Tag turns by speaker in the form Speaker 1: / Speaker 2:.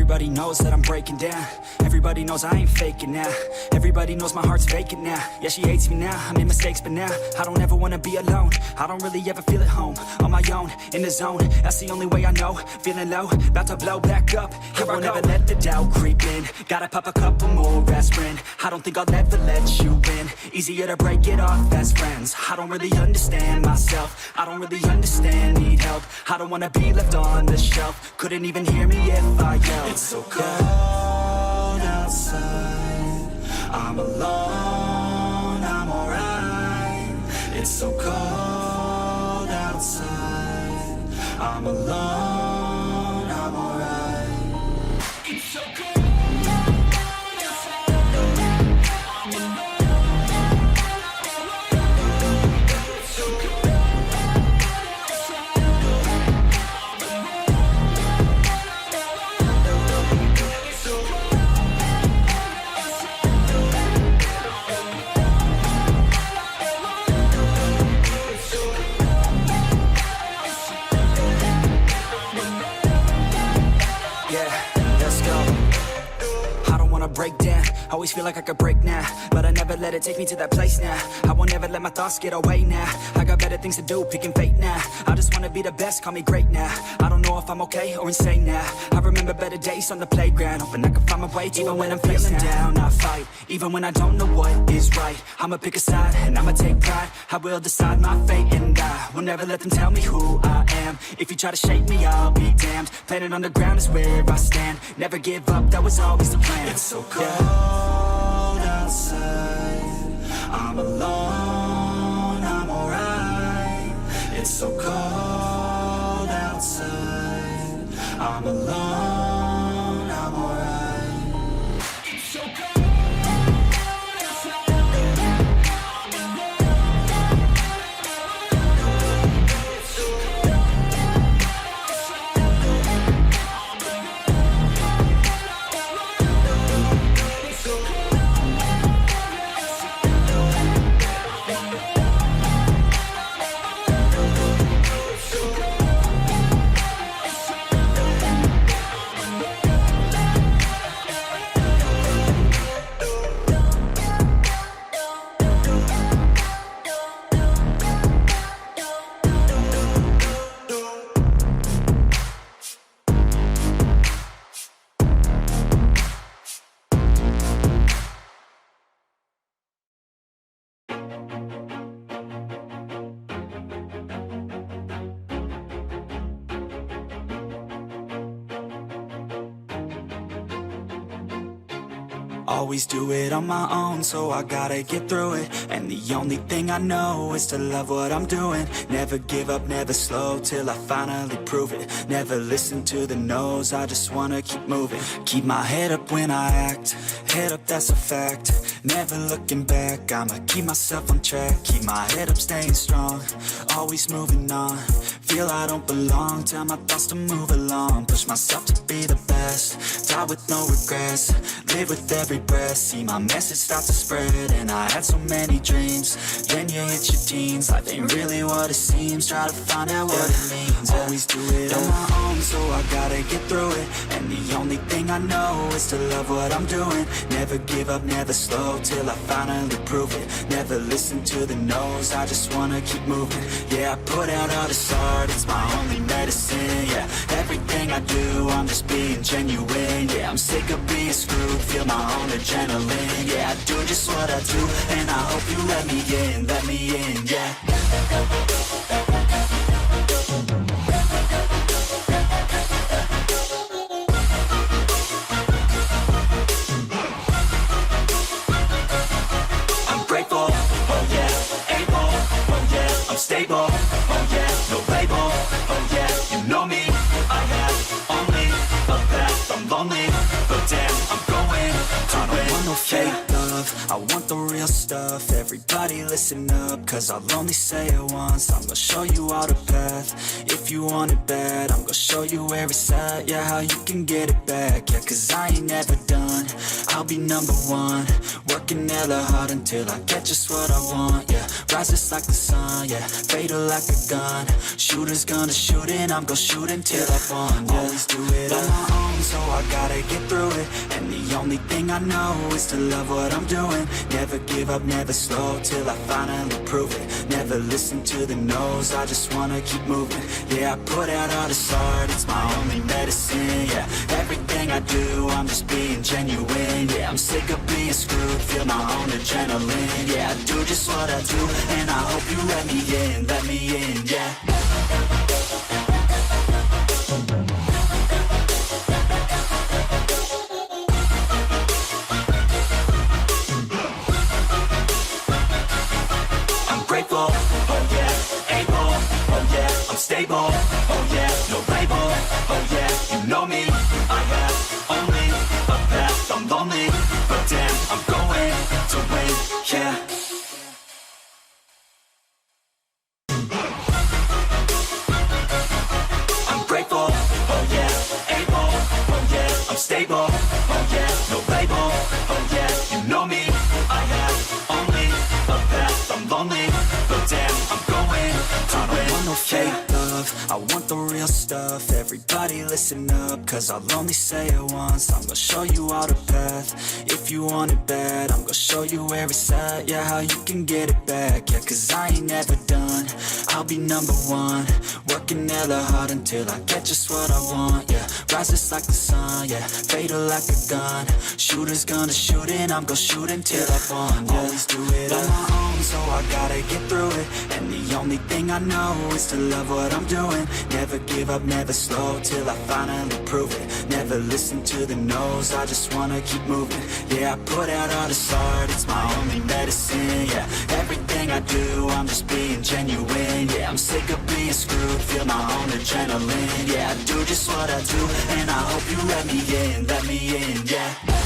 Speaker 1: Everybody knows that I'm breaking down. Everybody knows I ain't faking now. Everybody knows my heart's vacant now. Yeah, she hates me now, I made mistakes, but now I don't ever wanna be alone. I don't really ever feel at home. On my own, in the zone, that's the only way I know. Feeling low, about to blow back up. Here I won't ever let the doubt creep in. Gotta pop a couple more aspirin. I don't think I'll ever let you in. Easier to break it off as friends. I don't really understand myself. I don't really understand, need help. I don't wanna be left on the shelf. Couldn't even hear me if I yelled. It's so cold outside, I'm alone, I'm alright. It's so cold outside, I'm alone, I'm alright. It's so cold. Break down, always feel like I could break now, but I never let it take me to that place now. I won't ever let my thoughts get away now. I got better things to do, picking fate now. I just wanna be the best, call me great now. I don't know if I'm okay or insane now. I remember better days on the playground, hoping I can find my way to even when I'm feeling down. I fight, even when I don't know what is right. I'ma pick a side, and I'ma take pride. I will decide my fate, and I will never let them tell me who I am. If you try to shake me, I'll be damned. Planet on the ground is where I stand. Never give up, that was always the plan. It's so cold outside, I'm alone, I'm alright. It's so cold outside, I'm alone, I'm alright. It's so cold. Always do it on my own, so I gotta get through it. And the only thing I know is to love what I'm doing. Never give up, never slow, till I finally prove it. Never listen to the no's, I just wanna keep moving. Keep my head up when I act, head up, that's a fact. Never looking back, I'ma keep myself on track. Keep my head up, staying strong, always moving on. Feel I don't belong, tell my thoughts to move along. Push myself to be the best, die with no regrets. Live with every breath, see my message start to spread. And I had so many dreams, then you hit your teens. Life ain't really what it seems, try to find out what it means. Always do it on my own, so I gotta get through it. And the only thing I know is to love what I'm doing. Never give up, never slow, till I finally prove it. Never listen to the no's, I just wanna keep moving. Yeah, I put out all this art, it's my only medicine. Yeah, everything I do, I'm just being genuine. Yeah, I'm sick of being screwed, feel my own adrenaline. Yeah, I do just what I do, and I hope you let me in, yeah. I'm grateful, oh yeah, able, oh yeah, I'm stable, oh yeah, no label, oh yeah, you know me, I have only a path, I'm lonely, but damn, I'm going to win. I don't want no fake love, I want the real stuff. Everybody listen up, cause I'll only say it once. I'm gonna show you all the path, if you want it bad. I'm gonna show you where it's at, yeah, how you can get it back. Yeah, cause I ain't never done, I'll be number one. Working hella hard until I get just what I want, yeah. Rises like the sun, yeah, fatal like a gun. Shooter's gonna shoot and I'm gonna shoot until I won, yeah. Always do it on my own, so I I gotta get through it. And the only thing I know is to love what I'm doing. Never give up, never slow, till I finally prove it. Never listen to the no's, I just wanna keep moving. Yeah, I put out all this art, it's my only medicine. Yeah, everything I do, I'm just being genuine. Yeah, I'm sick of being screwed, feel my own adrenaline. Yeah, I do just what I do, and I hope you let me in, yeah. Grateful, oh yeah, able, oh yeah, I'm stable, oh yeah, no label, oh yeah, you know me, I have only a path, I'm lonely, but damn, I'm going to win, yeah. I'm grateful, oh yeah, able, oh yeah, I'm stable, oh yeah, no label, oh yeah, you know me, I have only a path, I'm lonely, but damn, I'm going to win. I don't want no fake love, I want the real stuff. Everybody listen up, cause I'll only say it once. I'm gonna show you all the path, if you want it bad. I'm gonna show you where it's at, yeah, how you can get it back. Yeah, cause I ain't never done, I'll be number one. Working hella hard until I get just what I want, yeah. Rises like the sun, yeah, fatal like a gun. Shooter's gonna shoot and I'm gonna shoot until I won, yeah. Always do it on my own, so I gotta get through it. And the only thing I know is to love what I'm doing. Never give up, never slow, till I finally prove it. Never listen to the no's, I just wanna keep moving. Yeah, I put out all this art, it's my only medicine. Yeah, everything I do, I'm just being genuine. Yeah, I'm sick of being screwed, feel my own adrenaline. Yeah, I do just what I do, and I hope you let me in, yeah.